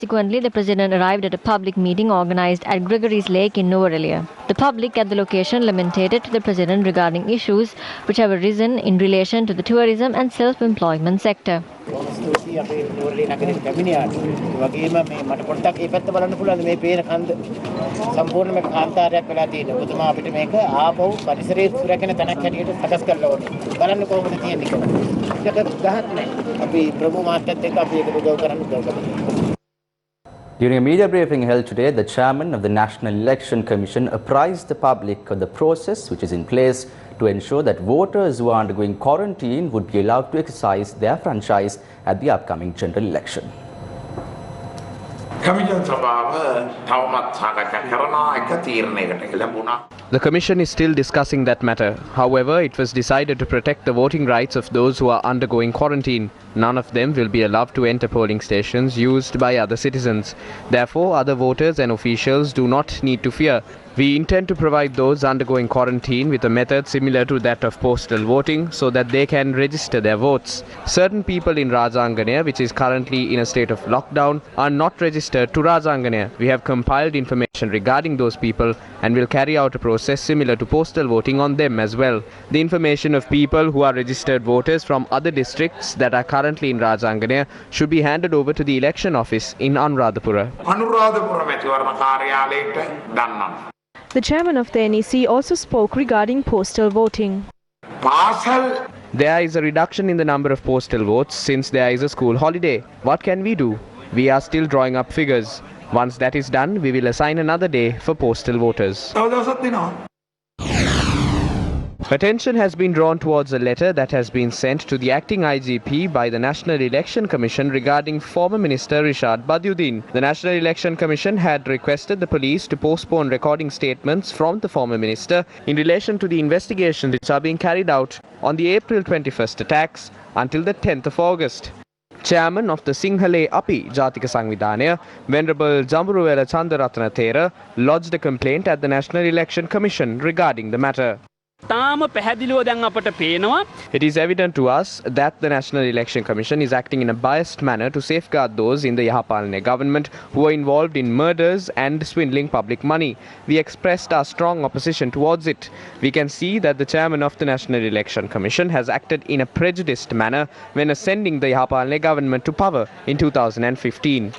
Subsequently, the President arrived at a public meeting organized at Gregory's Lake in Novarelia. The public at the location lamented to the President regarding issues which have arisen in relation to the tourism and self-employment sector. During a media briefing held today, the chairman of the National Election Commission apprised the public of the process which is in place to ensure that voters who are undergoing quarantine would be allowed to exercise their franchise at the upcoming general election. The Commission is still discussing that matter. However, it was decided to protect the voting rights of those who are undergoing quarantine. None of them will be allowed to enter polling stations used by other citizens. Therefore, other voters and officials do not need to fear. We intend to provide those undergoing quarantine with a method similar to that of postal voting so that they can register their votes. Certain people in Rajangana, which is currently in a state of lockdown, are not registered to Rajangana. We have compiled information regarding those people and will carry out a process similar to postal voting on them as well. The information of people who are registered voters from other districts that are currently in Rajangana should be handed over to the election office in Anuradhapura. The chairman of the NEC also spoke regarding postal voting. There is a reduction in the number of postal votes since there is a school holiday. What can we do? We are still drawing up figures. Once that is done, we will assign another day for postal voters. Attention has been drawn towards a letter that has been sent to the acting IGP by the National Election Commission regarding former Minister Rishad Badiuddin. The National Election Commission had requested the police to postpone recording statements from the former minister in relation to the investigations which are being carried out on the April 21st attacks until the 10th of August. Chairman of the Singhale Api Jatika Sangvidhanaya, Venerable Jamburuwela Chandaratana Thera, lodged a complaint at the National Election Commission regarding the matter. It is evident to us that the National Election Commission is acting in a biased manner to safeguard those in the Yahapalne government who are involved in murders and swindling public money. We expressed our strong opposition towards it. We can see that the chairman of the National Election Commission has acted in a prejudiced manner when ascending the Yahapalne government to power in 2015.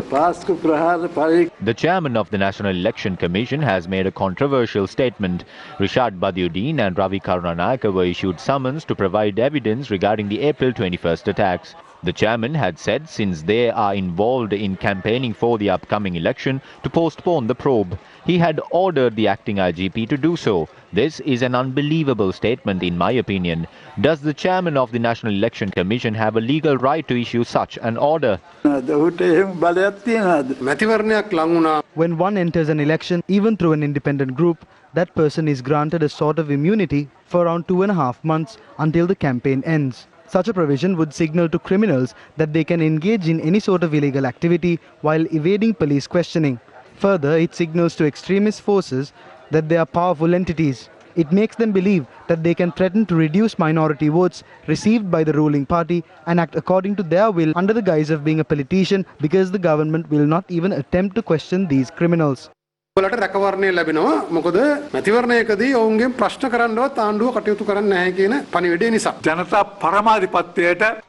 The chairman of the National Election Commission has made a controversial statement. Rishad Badiuddin and Ravi Karunanayake were issued summons to provide evidence regarding the April 21st attacks. The chairman had said since they are involved in campaigning for the upcoming election to postpone the probe. He had ordered the acting IGP to do so. This is an unbelievable statement in my opinion. Does the chairman of the National Election Commission have a legal right to issue such an order? When one enters an election, even through an independent group, that person is granted a sort of immunity for around 2.5 months until the campaign ends. Such a provision would signal to criminals that they can engage in any sort of illegal activity while evading police questioning. Further, it signals to extremist forces that they are powerful entities. It makes them believe that they can threaten to reduce minority votes received by the ruling party and act according to their will under the guise of being a politician because the government will not even attempt to question these criminals.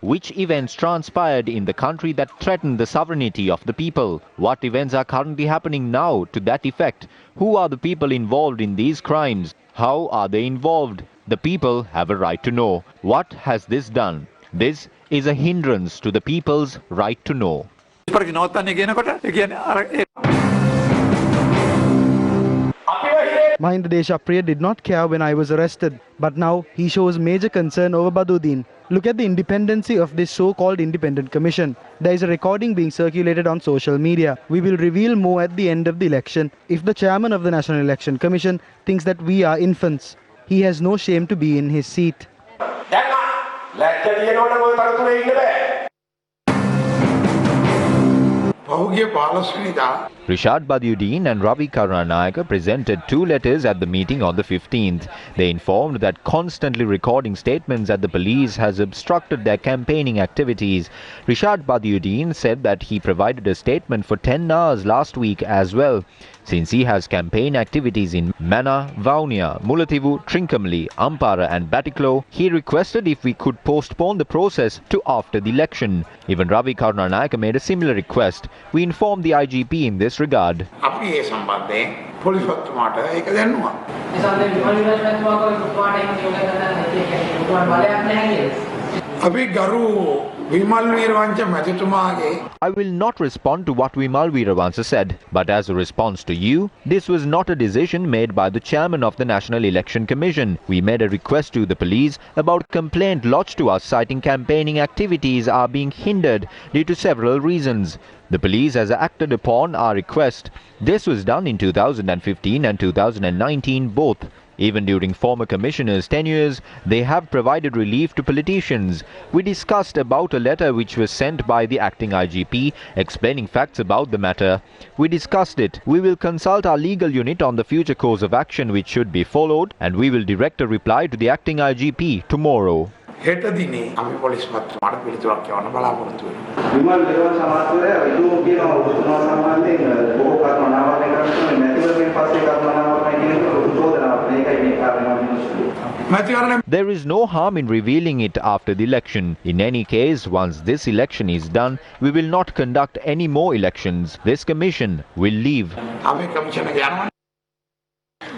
Which events transpired in the country that threatened the sovereignty of the people? What events are currently happening now to that effect? Who are the people involved in these crimes? How are they involved? The people have a right to know. What has this done? This is a hindrance to the people's right to know. Mahinda Deshapriya did not care when I was arrested, but now he shows major concern over Badiuddin. Look at the independency of this so-called independent commission. There is a recording being circulated on social media. We will reveal more at the end of the election. If the chairman of the National Election Commission thinks that we are infants, he has no shame to be in his seat. Rishad Badiuddin and Ravi Karunanayake presented 2 letters at the meeting on the 15th. They informed that constantly recording statements at the police has obstructed their campaigning activities. Rishad Badiuddin said that he provided a statement for 10 hours last week as well. Since he has campaign activities in Mana, Vaunia, Mullaitivu, Trincomalee, Ampara and Batticaloa, he requested if we could postpone the process to after the election. Even Ravi Karunanayake made a similar request. We informed the IGP in this regard. I will not respond to what Vimal Weerawansa said, but as a response to you, this was not a decision made by the chairman of the National Election Commission. We made a request to the police about complaint lodged to us citing campaigning activities are being hindered due to several reasons. The police has acted upon our request. This was done in 2015 and 2019 both. Even during former commissioners' tenures, they have provided relief to politicians. We discussed about a letter which was sent by the acting IGP explaining facts about the matter. We discussed it. We will consult our legal unit on the future course of action which should be followed, and we will direct a reply to the acting IGP tomorrow. There is no harm in revealing it after the election. In any case, once this election is done, we will not conduct any more elections. This commission will leave.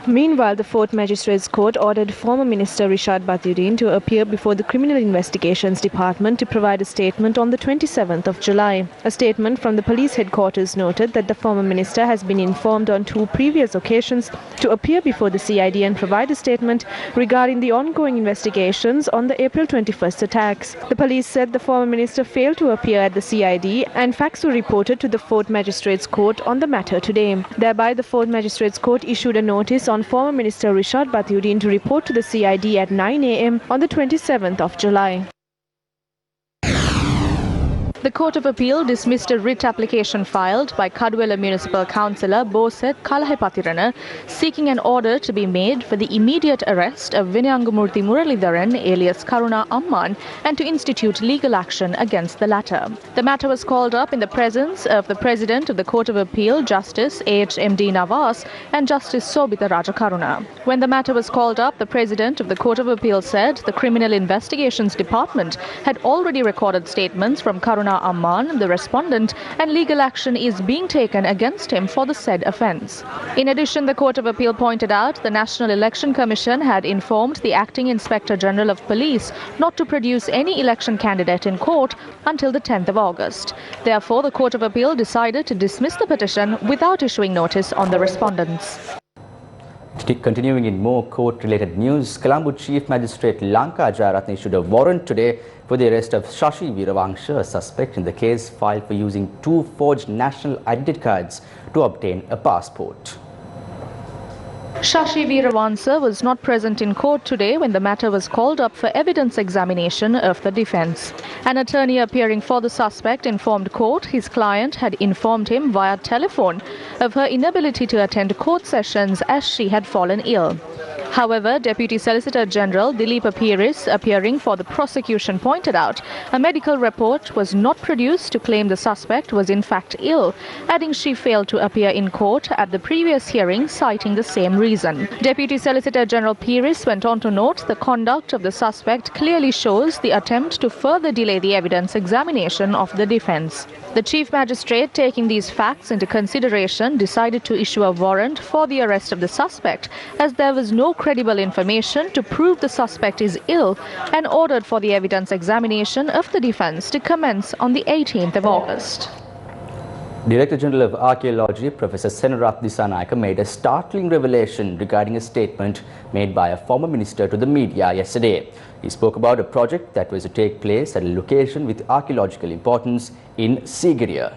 Meanwhile, the 4th Magistrates Court ordered former Minister Rishad Badiuddin to appear before the Criminal Investigations Department to provide a statement on the 27th of July. A statement from the police headquarters noted that the former minister has been informed on 2 previous occasions to appear before the CID and provide a statement regarding the ongoing investigations on the April 21st attacks. The police said the former minister failed to appear at the CID and facts were reported to the 4th Magistrates Court on the matter today. Thereby, the 4th Magistrates Court issued a notice on former Minister Rishad Badiuddin to report to the CID at 9 a.m. on the 27th of July. The Court of Appeal dismissed a writ application filed by Kaduwela Municipal Councillor Boset Kalahepatirana seeking an order to be made for the immediate arrest of Vinayangamurthy Muralidharan alias Karuna Amman and to institute legal action against the latter. The matter was called up in the presence of the President of the Court of Appeal, Justice H.M.D. Nawaz and Justice Sobita Rajakaruna. When the matter was called up, the President of the Court of Appeal said the Criminal Investigations Department had already recorded statements from Karuna Amman, the respondent, and legal action is being taken against him for the said offence. In addition, the Court of Appeal pointed out the National Election Commission had informed the Acting Inspector General of Police not to produce any election candidate in court until the 10th of August. Therefore, the Court of Appeal decided to dismiss the petition without issuing notice on the respondents. Continuing in more court-related news, Colombo Chief Magistrate Lanka Ajayaratne issued a warrant today for the arrest of Shashi Veerawansa, a suspect in the case filed for using 2 forged national identity cards to obtain a passport. Shashi Veerawansa was not present in court today when the matter was called up for evidence examination of the defence. An attorney appearing for the suspect informed court his client had informed him via telephone of her inability to attend court sessions as she had fallen ill. However, Deputy Solicitor General Dilip Piris, appearing for the prosecution, pointed out a medical report was not produced to claim the suspect was in fact ill, adding she failed to appear in court at the previous hearing, citing the same reason. Deputy Solicitor General Piris went on to note the conduct of the suspect clearly shows the attempt to further delay the evidence examination of the defence. The Chief Magistrate, taking these facts into consideration, decided to issue a warrant for the arrest of the suspect as there was no credible information to prove the suspect is ill, and ordered for the evidence examination of the defence to commence on the 18th of August. Director General of Archaeology, Professor Senarath Disanayake, made a startling revelation regarding a statement made by a former minister to the media yesterday. He spoke about a project that was to take place at a location with archaeological importance in Sigiriya.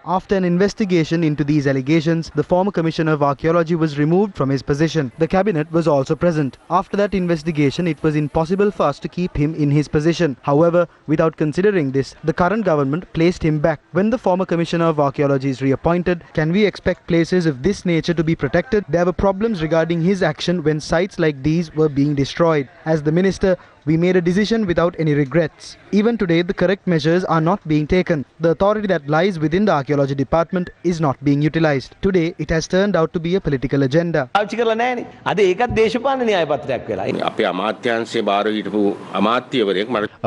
After an investigation into these allegations, the former Commissioner of Archaeology was removed from his position. The cabinet was also present. After that investigation, it was impossible for us to keep him in his position. However, without considering this, the current government placed him back. When the former Commissioner of Archaeology is reappointed, can we expect places of this nature to be protected? There were problems regarding his action when sites like these were being destroyed. As the minister, we made a decision without any regrets. Even today, the correct measures are not being taken. The authority that lies within the Archaeology department is not being utilized. Today, it has turned out to be a political agenda. A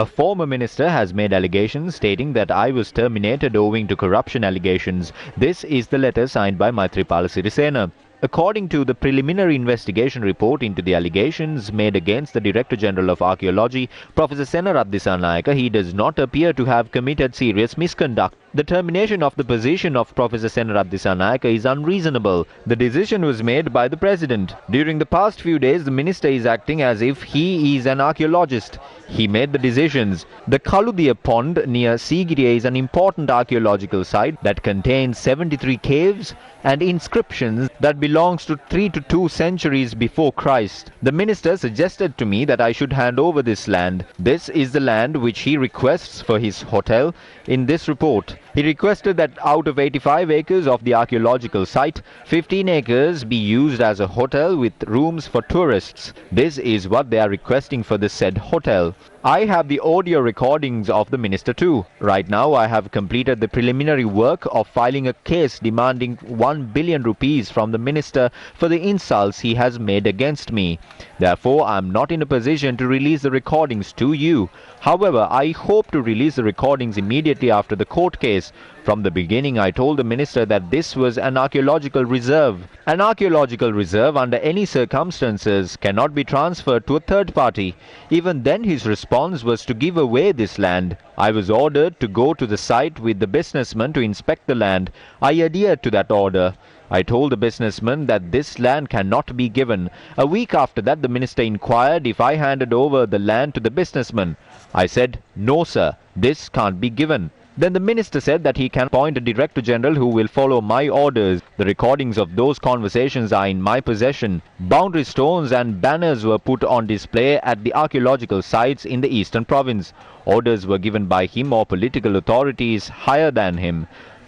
former minister has made allegations stating that I was terminated owing to corruption allegations. This is the letter signed by Maithripala Sirisena. According to the preliminary investigation report into the allegations made against the Director General of Archaeology, Professor Senarat Dissanayake, he does not appear to have committed serious misconduct. The termination of the position of Professor Senarat Dissanayake is unreasonable. The decision was made by the President. During the past few days, the Minister is acting as if he is an archaeologist. He made the decisions. The Kaludiya Pond near Sigiriya is an important archaeological site that contains 73 caves and inscriptions that belongs to 3 to 2 centuries before Christ. The minister suggested to me that I should hand over this land. This is the land which he requests for his hotel in this report. He requested that out of 85 acres of the archaeological site, 15 acres be used as a hotel with rooms for tourists. This is what they are requesting for the said hotel. I have the audio recordings of the minister too. Right now I have completed the preliminary work of filing a case demanding 1 billion rupees from the minister for the insults he has made against me. Therefore, I am not in a position to release the recordings to you. However, I hope to release the recordings immediately after the court case. From the beginning, I told the minister that this was an archaeological reserve. An archaeological reserve under any circumstances cannot be transferred to a third party. Even then, his response was to give away this land. I was ordered to go to the site with the businessman to inspect the land. I adhered to that order. I told the businessman that this land cannot be given. A week after that, the minister inquired if I handed over the land to the businessman. I said, "No, sir, this can't be given." Then the minister said that he can appoint a Director General who will follow my orders. The recordings of those conversations are in my possession. Boundary stones and banners were put on display at the archaeological sites in the eastern province. Orders were given by him or political authorities higher than him.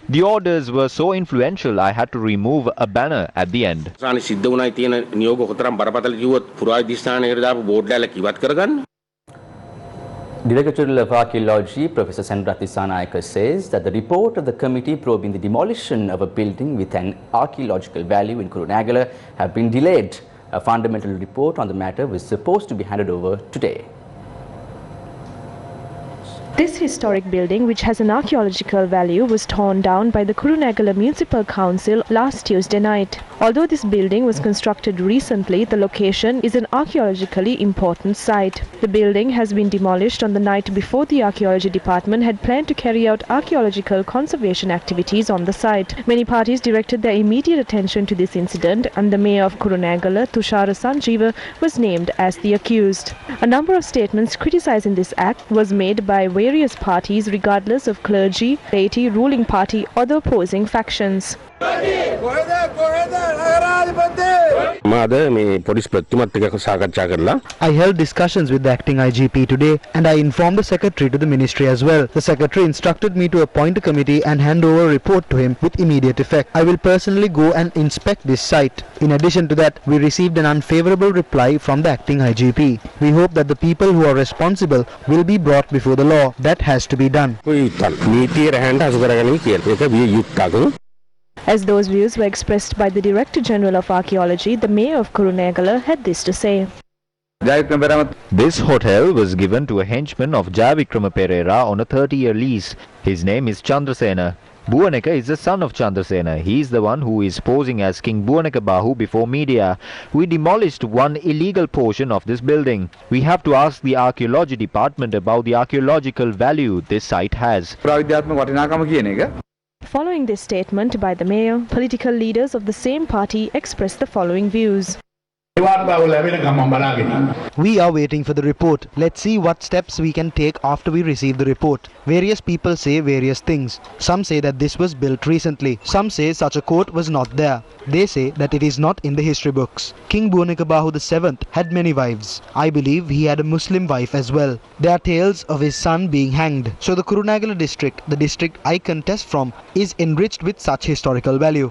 The orders were so influential, I had to remove a banner at the end. Director General of Archaeology, Professor Senarat Dissanayake, says that the report of the committee probing the demolition of a building with an archaeological value in Kurunegala have been delayed. A fundamental report on the matter was supposed to be handed over today. This historic building, which has an archaeological value, was torn down by the Kurunegala Municipal Council last Tuesday night. Although this building was constructed recently, the location is an archaeologically important site. The building has been demolished on the night before the Archaeology Department had planned to carry out archaeological conservation activities on the site. Many parties directed their immediate attention to this incident, and the mayor of Kurunegala, Tushara Sanjeeva, was named as the accused. A number of statements criticizing this act was made by various parties regardless of clergy, laity, ruling party or the opposing factions. I held discussions with the acting IGP today and I informed the secretary to the ministry as well. The secretary instructed me to appoint a committee and hand over a report to him with immediate effect. I will personally go and inspect this site. In addition to that, we received an unfavorable reply from the acting IGP. We hope that the people who are responsible will be brought before the law. That has to be done. As those views were expressed by the Director General of Archaeology, the Mayor of Kurunegala had this to say. This hotel was given to a henchman of Jayavikrama Pereira on a 30-year lease. His name is Chandrasena. Bhuvaneka is the son of Chandrasena. He is the one who is posing as King Bhuvaneka Bahu before media. We demolished one illegal portion of this building. We have to ask the Archaeology Department about the archaeological value this site has. Following this statement by the mayor, political leaders of the same party expressed the following views. We are waiting for the report. Let's see what steps we can take after we receive the report. Various people say various things. Some say that this was built recently. Some say such a court was not there. They say that it is not in the history books. King Bhunekabahu VII had many wives. I believe he had a Muslim wife as well. There are tales of his son being hanged. So the Kurunagala district, the district I contest from, is enriched with such historical value.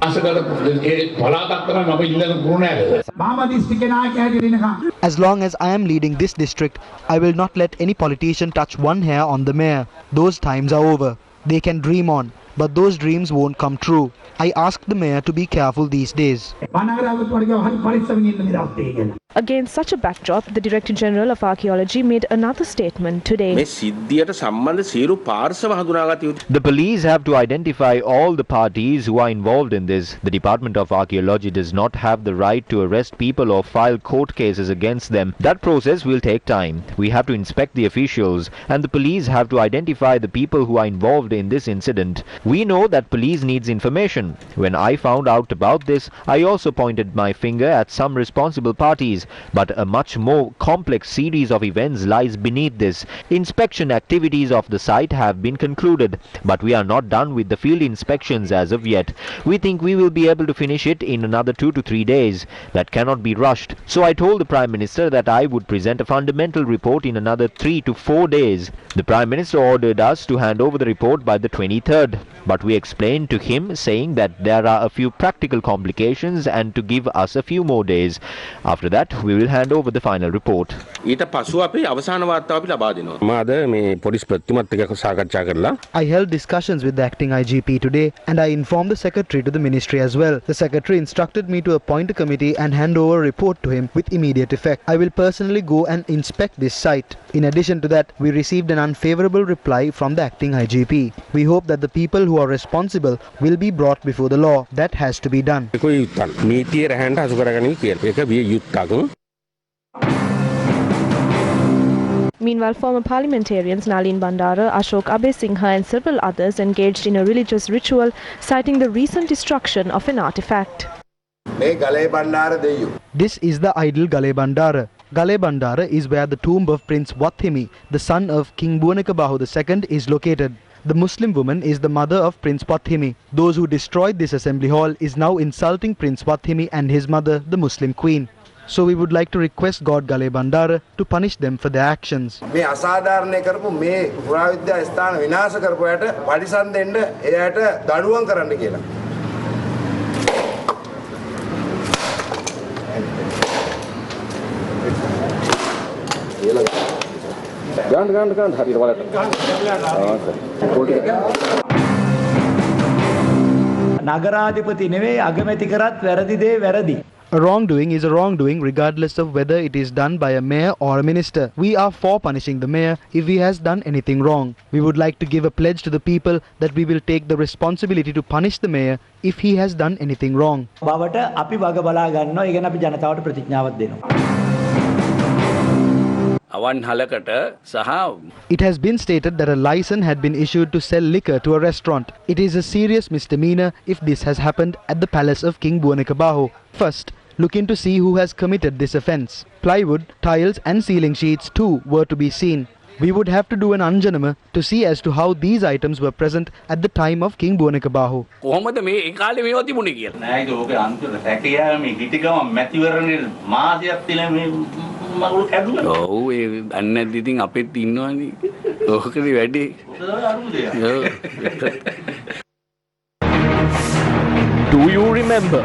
As long as I am leading this district, I will not let any politician touch one hair on the mayor. Those times are over. They can dream on, but those dreams won't come true. I ask the mayor to be careful these days. Against such a backdrop, the Director General of Archaeology made another statement today. The police have to identify all the parties who are involved in this. The Department of Archaeology does not have the right to arrest people or file court cases against them. That process will take time. We have to inspect the officials, and the police have to identify the people who are involved in this incident. We know that police needs information. When I found out about this, I also pointed my finger at some responsible parties. But a much more complex series of events lies beneath this. Inspection activities of the site have been concluded, but we are not done with the field inspections as of yet. We think we will be able to finish it in another 2 to 3 days. That cannot be rushed. So I told the Prime Minister that I would present a fundamental report in another 3 to 4 days. The Prime Minister ordered us to hand over the report by the 23rd. But we explained to him, saying that there are a few practical complications and to give us a few more days. After that, we will hand over the final report. I held discussions with the acting IGP today, and I informed the secretary to the ministry as well. The secretary instructed me to appoint a committee and hand over a report to him with immediate effect. I will personally go and inspect this site. In addition to that, we received an unfavorable reply from the acting IGP. We hope that the people who are responsible will be brought before the law. That has to be done. Meanwhile, former parliamentarians Nalin Bandara, Ashok Abesingha and several others engaged in a religious ritual, citing the recent destruction of an artifact. This is the idol Gale Bandara. Gale Bandara is where the tomb of Prince Wathimi, the son of King Bhunekabahu II, is located. The Muslim woman is the mother of Prince Wathimi. Those who destroyed this assembly hall is now insulting Prince Wathimi and his mother, the Muslim queen. So we would like to request God Gale Bandara to punish them for their actions. නගරාධිපති නෙවෙයි අගමැති කරත් වැරදි දේ වැරදි. A wrongdoing is a wrongdoing regardless of whether it is done by a mayor or a minister. We are for punishing the mayor if he has done anything wrong. We would like to give a pledge to the people that we will take the responsibility to punish the mayor if he has done anything wrong. බවට අපි වග බලා ගන්නවා. ඒ ගැන අපි ජනතාවට ප්‍රතිඥාවක් දෙනවා. It has been stated that a license had been issued to sell liquor to a restaurant. It is a serious misdemeanor if this has happened at the palace of King Bhunekabahu. First, look into see who has committed this offence. Plywood, tiles and ceiling sheets too were to be seen. We would have to do an anjanama to see as to how these items were present at the time of King Bhunekabahu. Do you remember?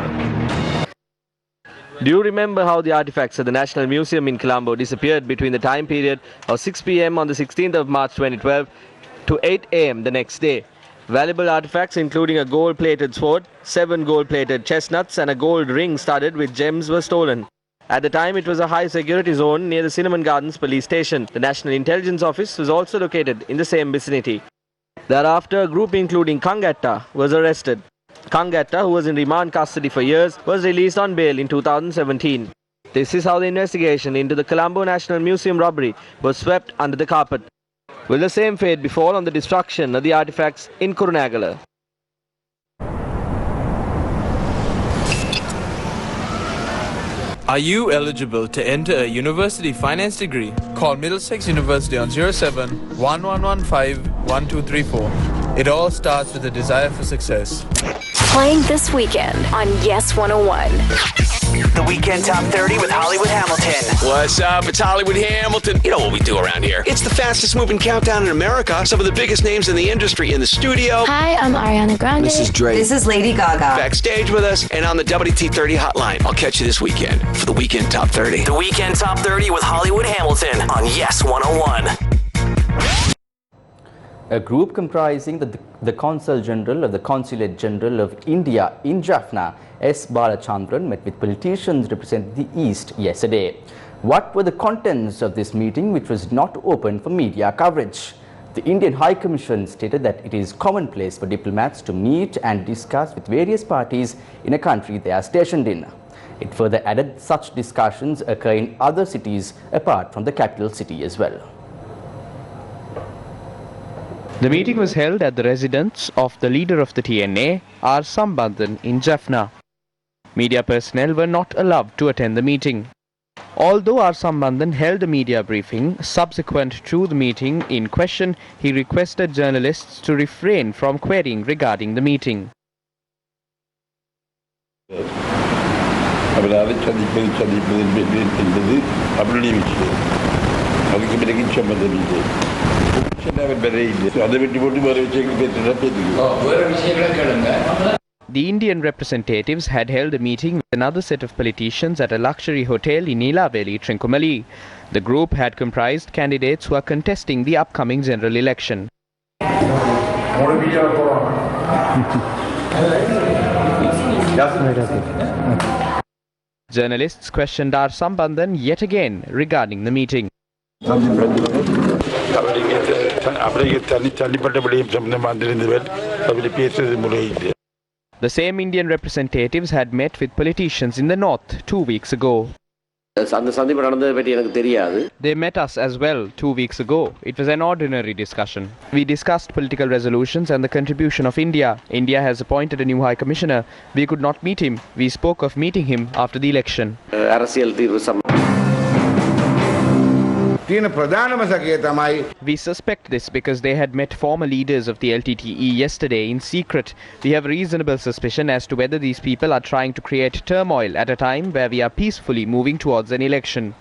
Do you remember how the artifacts at the National Museum in Colombo disappeared between the time period of 6 p.m. on the 16th of March 2012 to 8 a.m. the next day? Valuable artifacts including a gold-plated sword, 7 gold-plated chestnuts and a gold ring studded with gems were stolen. At the time, it was a high-security zone near the Cinnamon Gardens police station. The National Intelligence Office was also located in the same vicinity. Thereafter, a group including Kangatta was arrested. Kangatta, who was in remand custody for years, was released on bail in 2017. This is how the investigation into the Colombo National Museum robbery was swept under the carpet. Will the same fate befall on the destruction of the artifacts in Kurunagala? Are you eligible to enter a university finance degree? Call Middlesex University on 07 1115 1234. It all starts with a desire for success. Playing this weekend on Yes 101. The Weekend Top 30 with Hollywood Hamilton. What's up? It's Hollywood Hamilton. You know what we do around here. It's the fastest moving countdown in America. Some of the biggest names in the industry in the studio. Hi, I'm Ariana Grande. This is Drake. This is Lady Gaga. Backstage with us and on the WT30 hotline. I'll catch you this weekend for the Weekend Top 30. The Weekend Top 30 with Hollywood Hamilton on Yes 101. A group comprising the Consul General of the Consulate General of India in Jaffna, S. Balachandran, met with politicians representing the East yesterday. What were the contents of this meeting, which was not open for media coverage? The Indian High Commission stated that it is commonplace for diplomats to meet and discuss with various parties in a country they are stationed in. It further added such discussions occur in other cities apart from the capital city as well. The meeting was held at the residence of the leader of the TNA, R. Sambandhan, in Jaffna. Media personnel were not allowed to attend the meeting. Although R. Sambandhan held a media briefing, subsequent to the meeting in question, he requested journalists to refrain from querying regarding the meeting. The Indian representatives had held a meeting with another set of politicians at a luxury hotel in Neelaveli, Trincomalee. The group had comprised candidates who are contesting the upcoming general election. Journalists questioned R. Sambandhan yet again regarding the meeting. The same Indian representatives had met with politicians in the north 2 weeks ago. They met us as well 2 weeks ago. It was an ordinary discussion. We discussed political resolutions and the contribution of India. India has appointed a new High Commissioner. We could not meet him. We spoke of meeting him after the election. We suspect this because they had met former leaders of the LTTE yesterday in secret. We have reasonable suspicion as to whether these people are trying to create turmoil at a time where we are peacefully moving towards an election.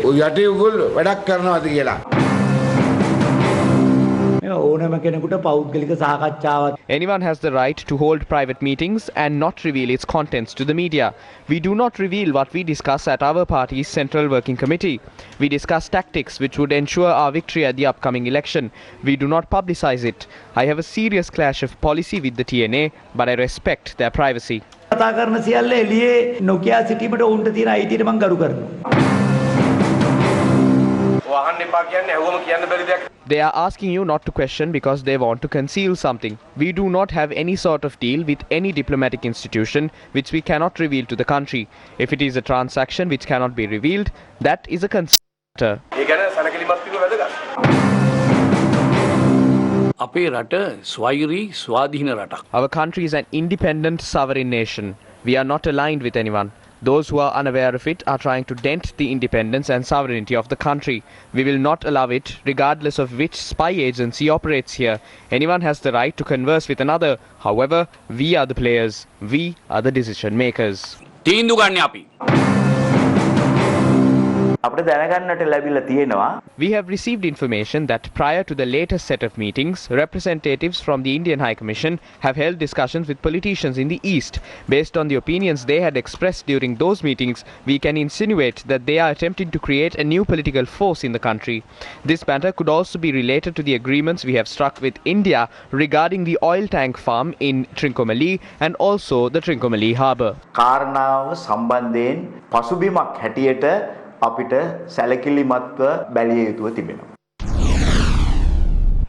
Anyone has the right to hold private meetings and not reveal its contents to the media. We do not reveal what we discuss at our party's Central Working Committee. We discuss tactics which would ensure our victory at the upcoming election. We do not publicize it. I have a serious clash of policy with the TNA, but I respect their privacy. They are asking you not to question because they want to conceal something. We do not have any sort of deal with any diplomatic institution which we cannot reveal to the country. If it is a transaction which cannot be revealed, that is a concern. Our country is an independent sovereign nation. We are not aligned with anyone. Those who are unaware of it are trying to dent the independence and sovereignty of the country. We will not allow it, regardless of which spy agency operates here. Anyone has the right to converse with another. However, we are the players. We are the decision makers. We have received information that prior to the latest set of meetings, representatives from the Indian High Commission have held discussions with politicians in the East. Based on the opinions they had expressed during those meetings, we can insinuate that they are attempting to create a new political force in the country. This matter could also be related to the agreements we have struck with India regarding the oil tank farm in Trincomalee and also the Trincomalee harbour.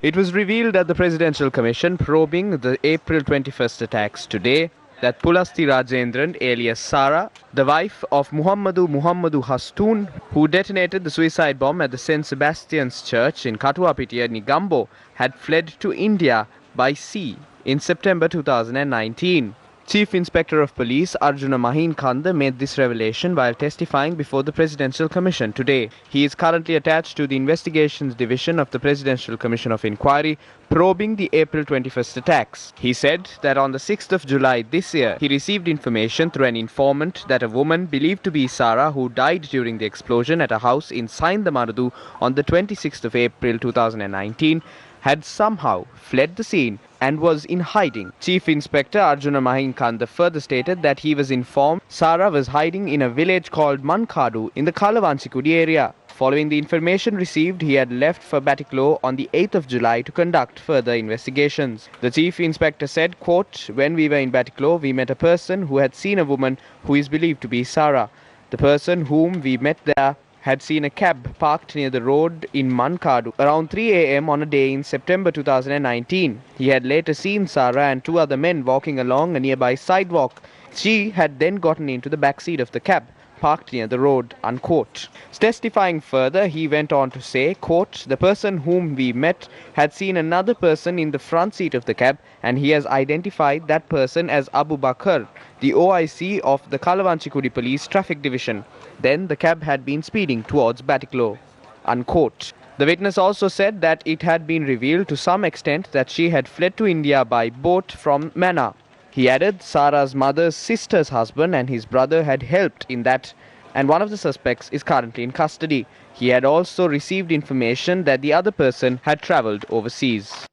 It was revealed at the Presidential Commission probing the April 21st attacks today that Pulasti Rajendran alias Sara, the wife of Muhammadu Hastoon, who detonated the suicide bomb at the St. Sebastian's Church in Katuapitiya, Nigambo, had fled to India by sea in September 2019. Chief Inspector of Police Arjuna Mahinkanda made this revelation while testifying before the Presidential Commission today. He is currently attached to the Investigations Division of the Presidential Commission of Inquiry, probing the April 21st attacks. He said that on the 6th of July this year, he received information through an informant that a woman believed to be Sarah, who died during the explosion at a house in Saindamaradu on the 26th of April 2019, had somehow fled the scene and was in hiding. Chief Inspector Arjuna Mahinkanda further stated that he was informed Sarah was hiding in a village called Mankadu in the Kalavanchikudi area. Following the information received, he had left for Batiklo on the 8th of July to conduct further investigations. The Chief Inspector said, quote, "When we were in Batiklo, we met a person who had seen a woman who is believed to be Sarah. The person whom we met there had seen a cab parked near the road in Mankadu around 3 a.m. on a day in September 2019. He had later seen Sarah and two other men walking along a nearby sidewalk. She had then gotten into the back seat of the cab parked near the road," unquote. Testifying further, he went on to say, quote, "The person whom we met had seen another person in the front seat of the cab, and he has identified that person as Abu Bakr, the OIC of the Kalavanchikudi Police Traffic Division. Then the cab had been speeding towards Batiklo," unquote. The witness also said that it had been revealed to some extent that she had fled to India by boat from Manna. He added Sarah's mother's sister's husband and his brother had helped in that, and one of the suspects is currently in custody. He had also received information that the other person had travelled overseas.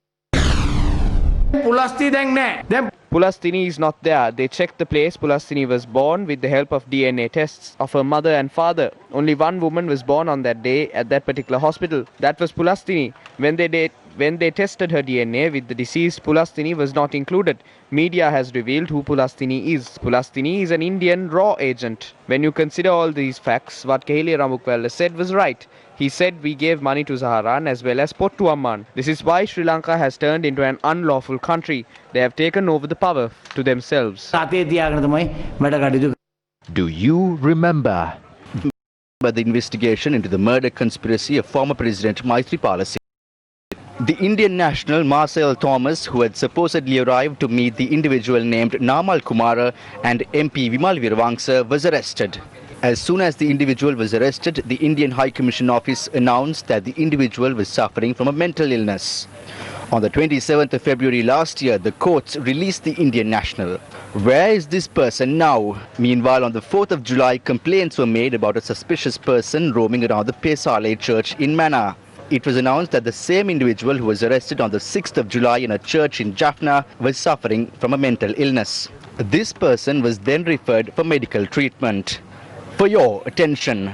Pulastini is not there. They checked the place Pulastini was born with the help of DNA tests of her mother and father. Only one woman was born on that day at that particular hospital. That was Pulastini. When they tested her DNA with the deceased, Pulastini was not included. Media has revealed who Pulastini is. Pulastini is an Indian raw agent. When you consider all these facts, what Kehili Ramukwala said was right. He said we gave money to Zaharan as well as Pottu Amman. This is why Sri Lanka has turned into an unlawful country. They have taken over the power to themselves. Do you remember? By the investigation into the murder conspiracy of former President Maithripala Singh. The Indian national Marcel Thomas, who had supposedly arrived to meet the individual named Namal Kumara and MP Vimal Virwangsa, was arrested. As soon as the individual was arrested, the Indian High Commission office announced that the individual was suffering from a mental illness. On the 27th of February last year, the courts released the Indian national. Where is this person now? Meanwhile, on the 4th of July, complaints were made about a suspicious person roaming around the Pesale church in Manna. It was announced that the same individual who was arrested on the 6th of July in a church in Jaffna was suffering from a mental illness. This person was then referred for medical treatment. For your attention.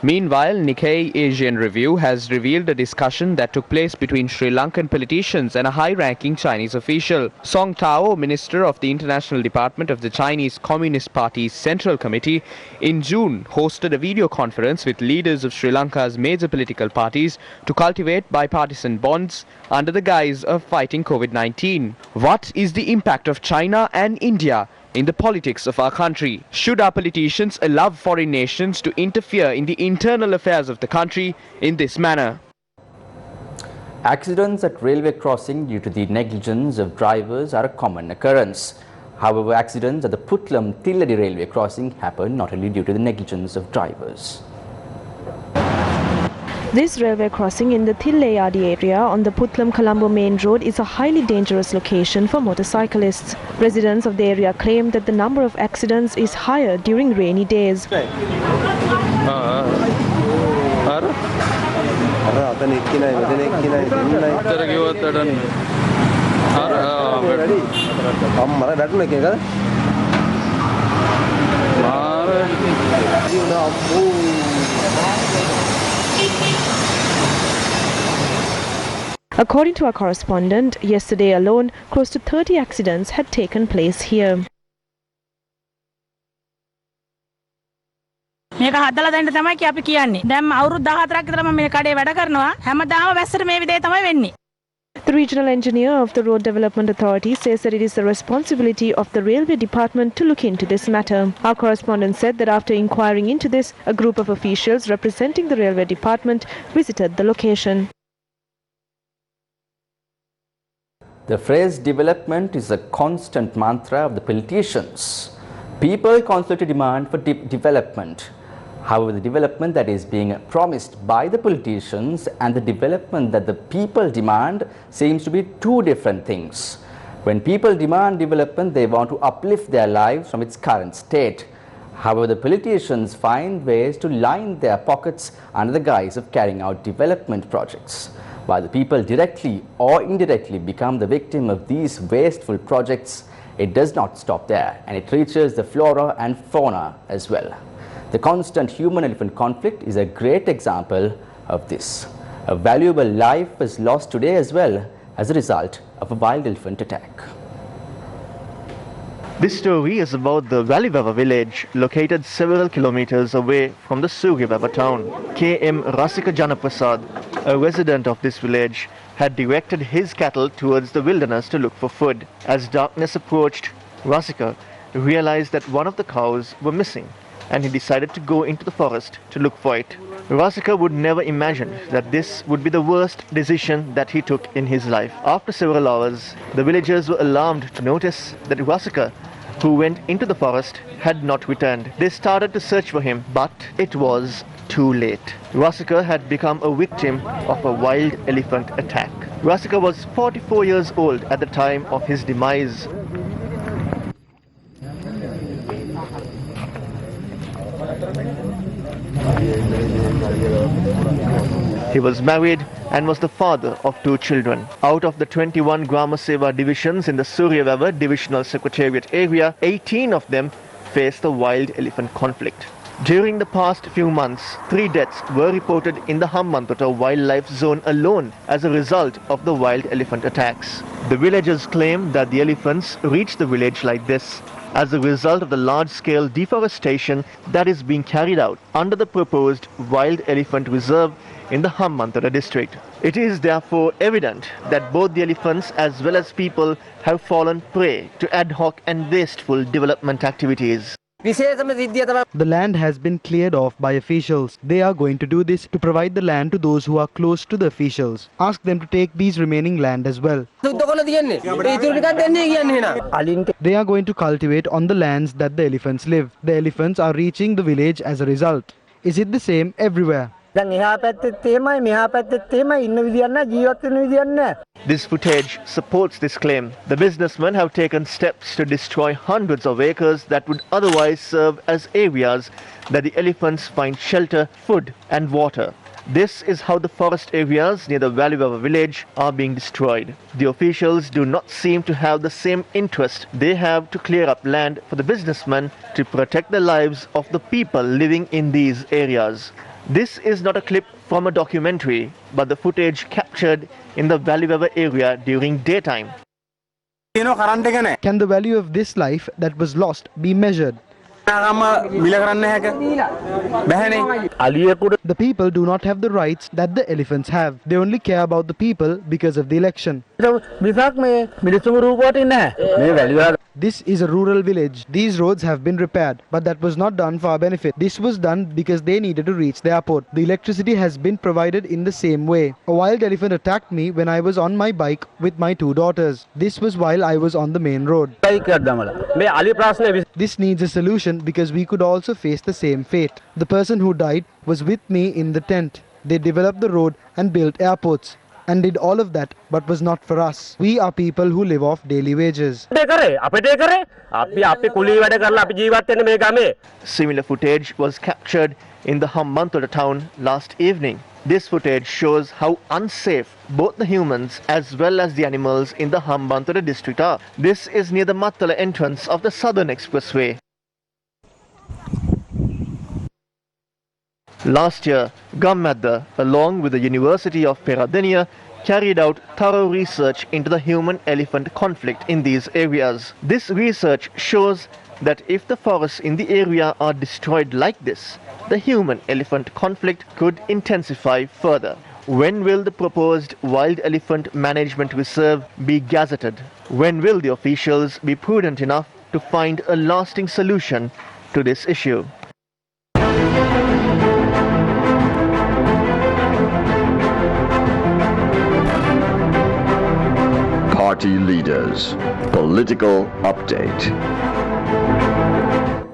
Meanwhile, Nikkei Asian Review has revealed a discussion that took place between Sri Lankan politicians and a high-ranking Chinese official. Song Tao, Minister of the International Department of the Chinese Communist Party's Central Committee, in June hosted a video conference with leaders of Sri Lanka's major political parties to cultivate bipartisan bonds under the guise of fighting COVID-19. What is the impact of China and India in the politics of our country? Should our politicians allow foreign nations to interfere in the internal affairs of the country in this manner? Accidents at railway crossing due to the negligence of drivers are a common occurrence. However, accidents at the Putlam-Tilladi railway crossing happen not only due to the negligence of drivers. This railway crossing in the Thillayadi area on the Putlam-Colombo main road is a highly dangerous location for motorcyclists. Residents of the area claim that the number of accidents is higher during rainy days. According to our correspondent, yesterday alone, close to 30 accidents had taken place here. මේක හදලා දෙන්න තමයි කි අපි කියන්නේ. දැන් අවුරුදු 14ක් විතර මම මේ කඩේ වැඩ කරනවා. හැමදාම වැස්සට මේ විදිහේ තමයි වෙන්නේ. The regional engineer of the Road Development Authority says that it is the responsibility of the Railway Department to look into this matter. Our correspondent said that after inquiring into this, a group of officials representing the Railway Department visited the location. The phrase development is a constant mantra of the politicians. People constantly demand for development. However, the development that is being promised by the politicians and the development that the people demand seems to be two different things. When people demand development, they want to uplift their lives from its current state. However, the politicians find ways to line their pockets under the guise of carrying out development projects. While the people directly or indirectly become the victim of these wasteful projects, it does not stop there, and it reaches the flora and fauna as well. The constant human-elephant conflict is a great example of this. A valuable life was lost today as well as a result of a wild elephant attack. This story is about the Valivava village located several kilometers away from the Surivava town. K.M. Rasika Janaprasad, a resident of this village, had directed his cattle towards the wilderness to look for food. As darkness approached, Rasika realized that one of the cows were missing, and he decided to go into the forest to look for it. Rasika would never imagine that this would be the worst decision that he took in his life. After several hours, the villagers were alarmed to notice that Rasika, who went into the forest, had not returned. They started to search for him, but it was too late. Rasika had become a victim of a wild elephant attack. Rasika was 44 years old at the time of his demise. He was married and was the father of 2 children. Out of the 21 Grama Seva divisions in the Suryavava Divisional Secretariat area, 18 of them faced the wild elephant conflict. During the past few months, 3 deaths were reported in the Hambantota wildlife zone alone as a result of the wild elephant attacks. The villagers claim that the elephants reached the village like this as a result of the large-scale deforestation that is being carried out under the proposed wild elephant reserve in the Hambantota district. It is therefore evident that both the elephants as well as people have fallen prey to ad hoc and wasteful development activities. The land has been cleared off by officials. They are going to do this to provide the land to those who are close to the officials. Ask them to take these remaining land as well. They are going to cultivate on the lands that the elephants live. The elephants are reaching the village as a result. Is it the same everywhere? This footage supports this claim. The businessmen have taken steps to destroy hundreds of acres that would otherwise serve as areas that the elephants find shelter, food and water. This is how the forest areas near the Valivava village are being destroyed. The officials do not seem to have the same interest they have to clear up land for the businessmen to protect the lives of the people living in these areas. This is not a clip from a documentary, but the footage captured in the Valivava area during daytime. Can the value of this life that was lost be measured? The people do not have the rights that the elephants have. They only care about the people because of the election. This is a rural village. These roads have been repaired, but that was not done for our benefit. This was done because they needed to reach the airport. The electricity has been provided in the same way. A wild elephant attacked me when I was on my bike with my 2 daughters. This was while I was on the main road. This needs a solution because we could also face the same fate. The person who died was with me in the tent. They developed the road and built airports and did all of that, but was not for us. We are people who live off daily wages. Similar footage was captured in the Hambantota town last evening. This footage shows how unsafe both the humans as well as the animals in the Hambantota district are. This is near the Mattala entrance of the Southern Expressway. Last year, Gammadda, along with the University of Peradeniya, carried out thorough research into the human-elephant conflict in these areas. This research shows that if the forests in the area are destroyed like this, the human-elephant conflict could intensify further. When will the proposed Wild Elephant Management Reserve be gazetted? When will the officials be prudent enough to find a lasting solution to this issue? party leaders. Political update.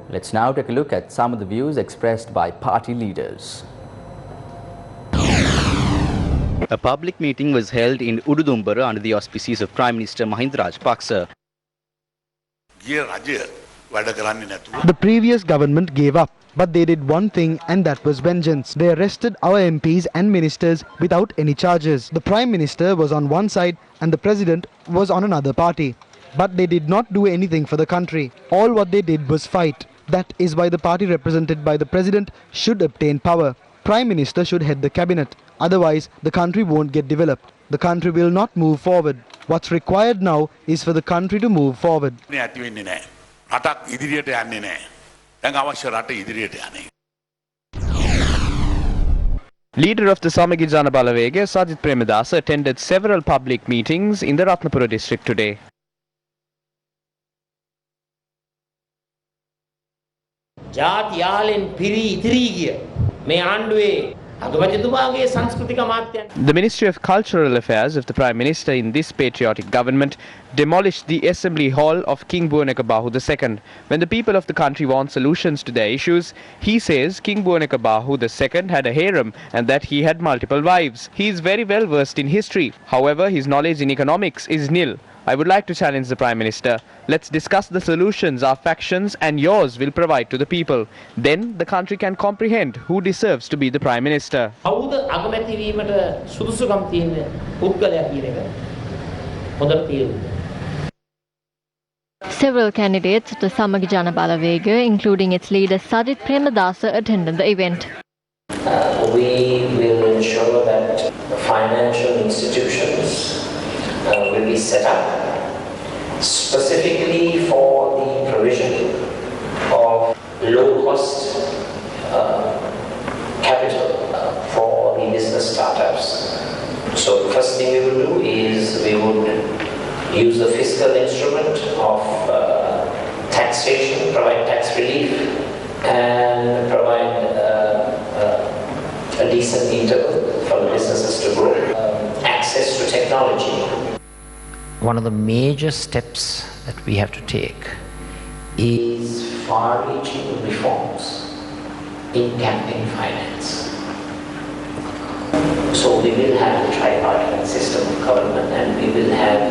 Let's now take a look at some of the views expressed by party leaders. A public meeting was held in Ududumbara under the auspices of Prime Minister Mahinda Rajapaksa. The previous government gave up, but they did one thing, and that was vengeance. They arrested our MPs and ministers without any charges. The Prime Minister was on one side and the President was on another party. But they did not do anything for the country. All what they did was fight. That is why the party represented by the President should obtain power. Prime Minister should head the cabinet. Otherwise, the country won't get developed. The country will not move forward. What's required now is for the country to move forward. Leader of the Samagi Jana Balawega, Sajith Premadasa, attended several public meetings in the Ratnapura district today. The Ministry of Cultural Affairs of the Prime Minister in this patriotic government demolished the Assembly Hall of King Buoneka Bahu II. When the people of the country want solutions to their issues, he says King Buoneka Bahu II had a harem and that he had multiple wives. He is very well versed in history. However, his knowledge in economics is nil. I would like to challenge the Prime Minister. Let's discuss the solutions our factions and yours will provide to the people. Then the country can comprehend who deserves to be the Prime Minister. Several candidates of the Samagi Jana Balawega, including its leader Sajith Premadasa, attended the event. We will ensure that financial institutions will be set up specifically for the provision of low-cost capital for the business startups. So the first thing we will do is we would use the fiscal instrument of taxation, provide tax relief, and provide a decent interval for the businesses to grow. Access to technology. One of the major steps that we have to take is far-reaching reforms in campaign finance. So we will have a tripartite system of government, and we will have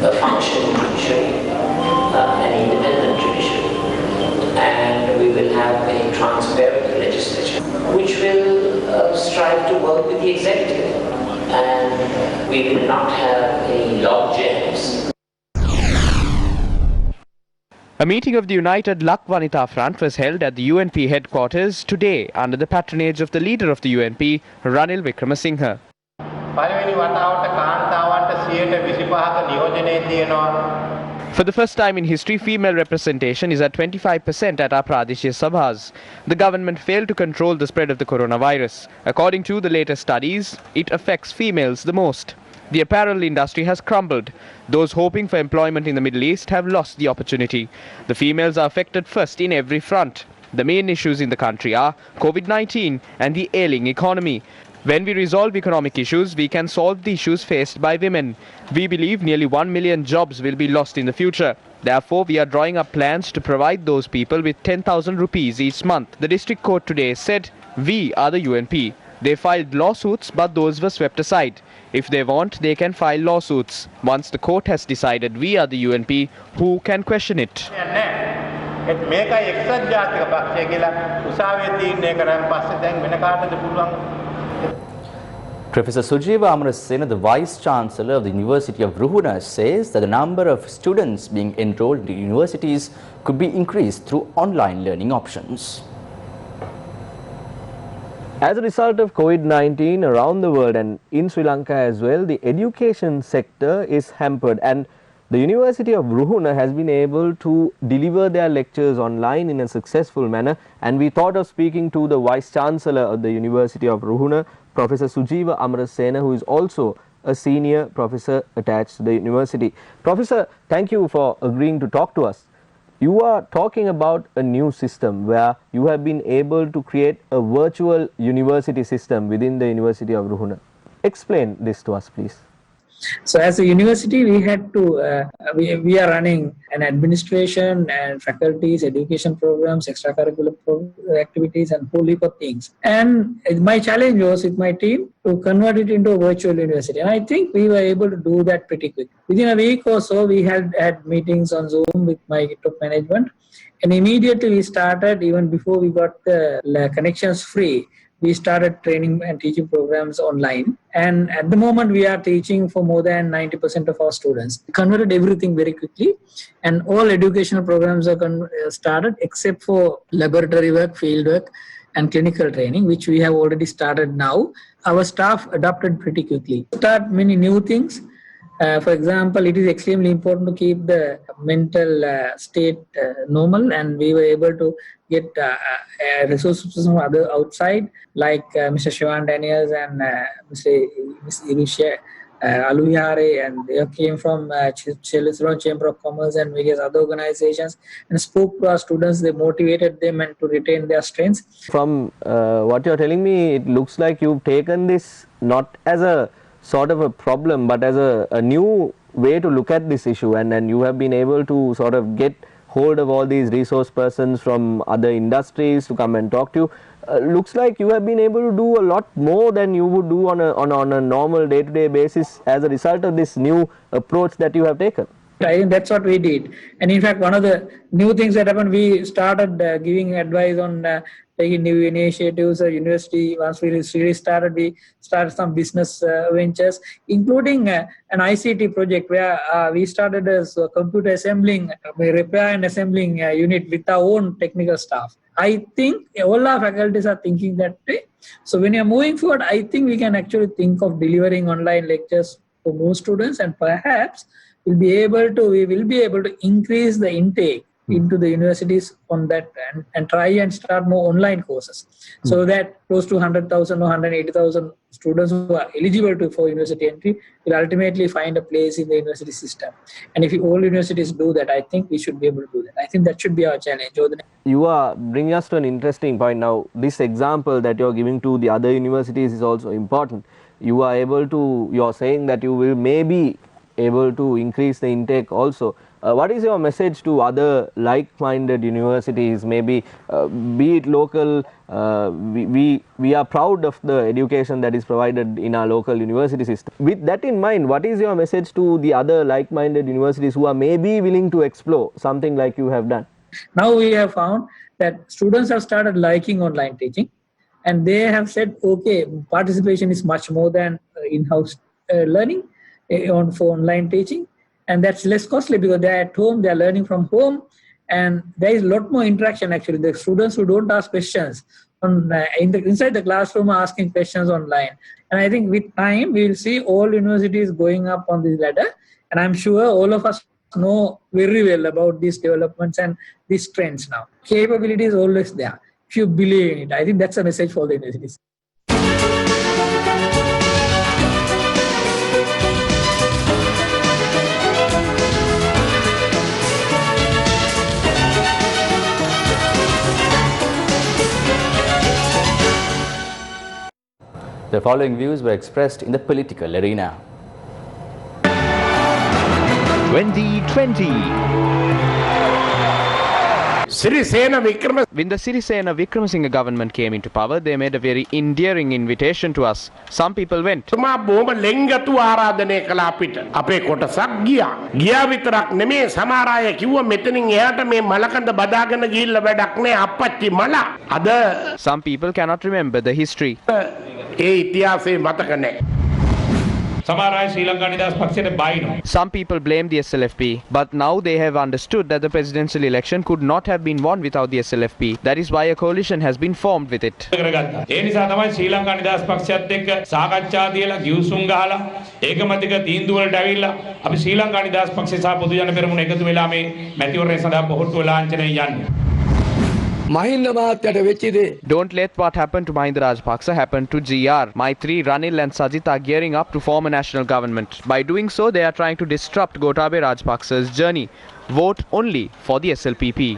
a functioning judiciary, an independent judiciary, and we will have a transparent legislature which will strive to work with the executive. And we will not have any log jams. A meeting of the United Lak Vanita Front was held at the UNP headquarters today under the patronage of the leader of the UNP, Ranil Wickremesinghe. For the first time in history, female representation is at 25% at our Pradeshia Sabhas. The government failed to control the spread of the coronavirus. According to the latest studies, it affects females the most. The apparel industry has crumbled. Those hoping for employment in the Middle East have lost the opportunity. The females are affected first in every front. The main issues in the country are COVID-19 and the ailing economy. When we resolve economic issues, we can solve the issues faced by women. We believe nearly 1 million jobs will be lost in the future. Therefore, we are drawing up plans to provide those people with 10,000 rupees each month. The district court today said, we are the UNP. They filed lawsuits, but those were swept aside. If they want, they can file lawsuits. Once the court has decided we are the UNP, who can question it? Professor Sujiva Amarasena, the Vice-Chancellor of the University of Ruhuna, says that the number of students being enrolled in universities could be increased through online learning options. As a result of COVID-19 around the world and in Sri Lanka as well, the education sector is hampered, and the University of Ruhuna has been able to deliver their lectures online in a successful manner, and we thought of speaking to the Vice-Chancellor of the University of Ruhuna, Professor Sujiva Amarasena, who is also a senior professor attached to the university. Professor, thank you for agreeing to talk to us. You are talking about a new system where you have been able to create a virtual university system within the University of Ruhuna. Explain this to us, please. So as a university, we had to, we are running an administration and faculties, education programs, extracurricular activities, and whole heap of things. And my challenge was with my team to convert it into a virtual university. And I think we were able to do that pretty quick. Within a week or so, we had meetings on Zoom with my top management. And immediately we started, even before we got the connections free, we started training and teaching programs online. And at the moment, we are teaching for more than 90% of our students. We converted everything very quickly. And all educational programs are started except for laboratory work, field work, and clinical training, which we have already started now. Our staff adopted pretty quickly. Start many new things. For example, it is extremely important to keep the mental state normal, and we were able to get resources from other outside, like Mr. Shivan Daniels and Ms. Irusha Aluvihare, and they came from Ceylon Chamber of Commerce and various other organizations, and spoke to our students. They motivated them and to retain their strengths. From what you're telling me, it looks like you've taken this not as a sort of a problem, but as a new way to look at this issue, and you have been able to sort of get hold of all these resource persons from other industries to come and talk to you. Looks like you have been able to do a lot more than you would do on a normal day-to-day basis as a result of this new approach that you have taken. I think that's what we did. And in fact, one of the new things that happened, we started giving advice on taking new initiatives. University, once we really started, we started some business ventures, including an ICT project where we started as a computer assembling, repair and assembling unit with our own technical staff. I think all our faculties are thinking that way. So when you're moving forward, I think we can actually think of delivering online lectures for more students, and perhaps we will be able to increase the intake into the universities on that and try and start more online courses, so that close to 100,000 or 180,000 students who are eligible for university entry will ultimately find a place in the university system. And if all universities do that, I think we should be able to do that. I think that should be our challenge. You are bringing us to an interesting point now. This example that you're giving to the other universities is also important. You are saying that you will maybe able to increase the intake also. What is your message to other like-minded universities, maybe be it local? We are proud of the education that is provided in our local university system. With that in mind, what is your message to the other like-minded universities who are maybe willing to explore something like you have done? Now we have found that students have started liking online teaching, and they have said, okay, participation is much more than in-house learning for online teaching. And that's less costly because they're at home, they're learning from home, and there is a lot more interaction actually. The students who don't ask questions inside the classroom are asking questions online. And I think with time, we will see all universities going up on this ladder. And I'm sure all of us know very well about these developments and these trends now. Capability is always there. If you believe in it, I think that's a message for the universities. The following views were expressed in the political arena. 2020. When the Sirisena Wickramasinghe government came into power, they made a very endearing invitation to us. Some people went. Some people cannot remember the history. Some people blame the SLFP, but now they have understood that the presidential election could not have been won without the SLFP. That is why a coalition has been formed with it. Don't let what happened to Mahinda Rajapaksa happen to GR. Maitri, Ranil and Sajit are gearing up to form a national government. By doing so, they are trying to disrupt Gotabaya Rajapaksa's journey. Vote only for the SLPP.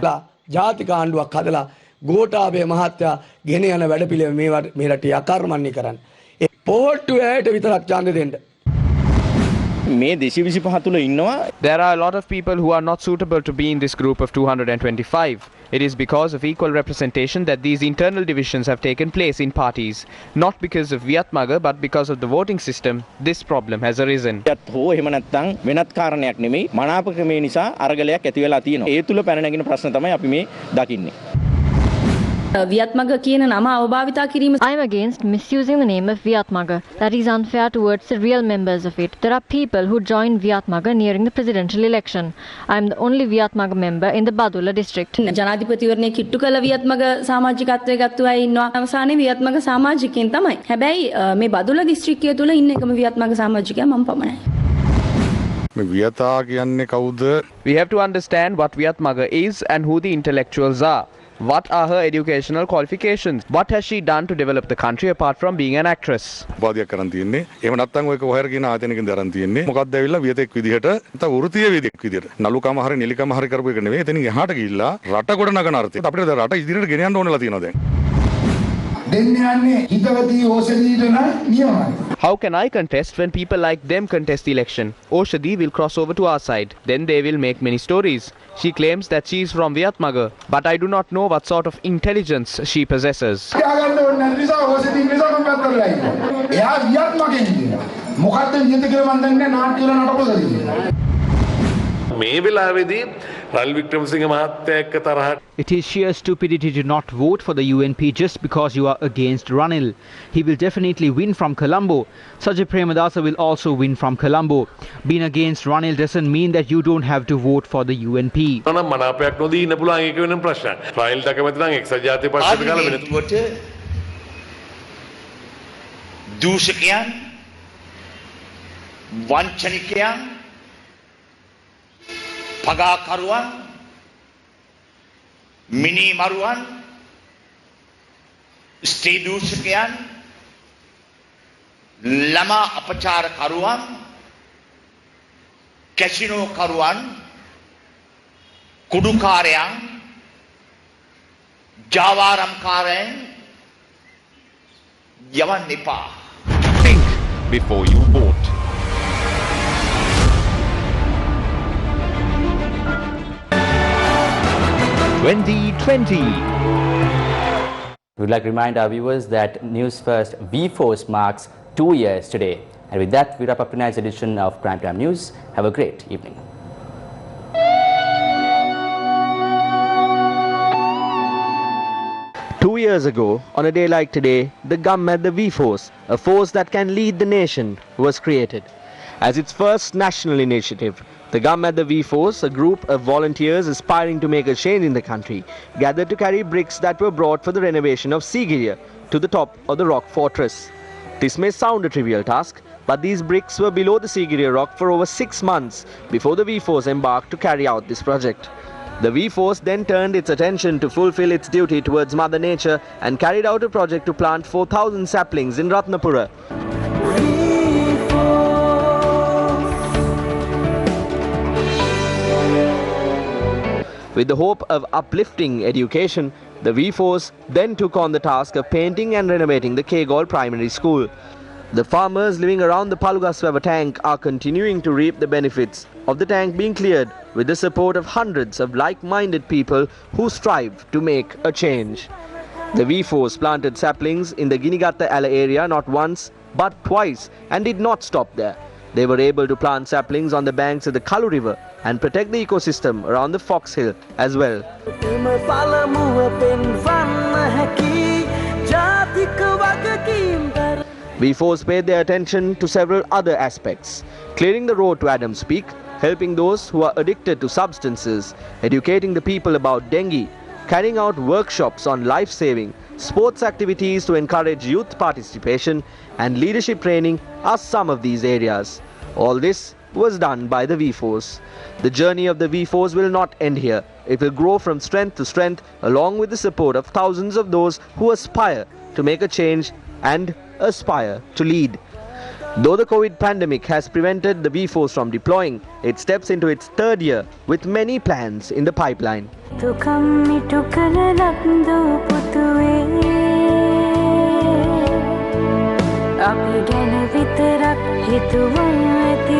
Gotabaya මහත්තයා ගෙන යන වැඩපිළිවෙල මේ රටේ අකර්මණ්‍ය කරන්න. පොහොට්ටු ඇයට විතරක් ඡන්ද දෙන්න. There are a lot of people who are not suitable to be in this group of 225. It is because of equal representation that these internal divisions have taken place in parties. Not because of Viatmaga, but because of the voting system, this problem has arisen. I am against misusing the name of Viatmaga. That is unfair towards the real members of it. There are people who joined Viatmaga nearing the presidential election. I am the only Viatmaga member in the Badula district. ජනාධිපතිවරණය කිට්ටු කළ වියත්මග සමාජිකත්වයේ ගත්තු අය ඉන්නවා. අවසානයේ වියත්මග සමාජිකයන් තමයි. හැබැයි මේ බදුල්ල දිස්ත්‍රික්කය තුල ඉන්න එකම වියත්මග සමාජිකයා මම පමණයි. We have to understand what Viatmaga is and who the intellectuals are. What are her educational qualifications? What has she done to develop the country apart from being an actress? How can I contest when people like them contest the election? Oshadi will cross over to our side. Then they will make many stories. She claims that she is from Viatmaga, but I do not know what sort of intelligence she possesses. It is sheer stupidity to not vote for the UNP just because you are against Ranil. He will definitely win from Colombo. Sajid Premadasa will also win from Colombo. Being against Ranil doesn't mean that you don't have to vote for the UNP. පගාකරුවන් මිනි මරුවන් ස්ත්‍රී දූෂකයන් ළමා අපචාරකරුවන් casino කරුවන් කුඩුකාරයන් ජාවාරම්කාරයන් යවන්න එපා. Think before you vote. We would like to remind our viewers that Newsfirst VForce marks 2 years today. And with that, we wrap up tonight's edition of Primetime News. Have a great evening. Two years ago, on a day like today, the Government, the VForce, a force that can lead the nation, was created. As its first national initiative, the Government, the VForce, a group of volunteers aspiring to make a change in the country, gathered to carry bricks that were brought for the renovation of Sigiriya to the top of the rock fortress. This may sound a trivial task, but these bricks were below the Sigiriya rock for over 6 months before the VForce embarked to carry out this project. The VForce then turned its attention to fulfill its duty towards Mother Nature and carried out a project to plant 4,000 saplings in Ratnapura. With the hope of uplifting education, the VForce then took on the task of painting and renovating the Kegol Primary School. The farmers living around the Palugaswava tank are continuing to reap the benefits of the tank being cleared with the support of hundreds of like-minded people who strive to make a change. The VForce planted saplings in the Ginigatta Ala area not once but twice and did not stop there. They were able to plant saplings on the banks of the Kalu River and protect the ecosystem around the Fox Hill as well. VForce paid their attention to several other aspects: clearing the road to Adams Peak, helping those who are addicted to substances, educating the people about dengue, carrying out workshops on life-saving, sports activities to encourage youth participation, and leadership training are some of these areas. All this was done by the VForce. The journey of the VForce will not end here. It will grow from strength to strength along with the support of thousands of those who aspire to make a change and aspire to lead. Though the COVID pandemic has prevented the VForce from deploying, it steps into its third year with many plans in the pipeline. අපි ගැන විතරක් හිතුවා ඇති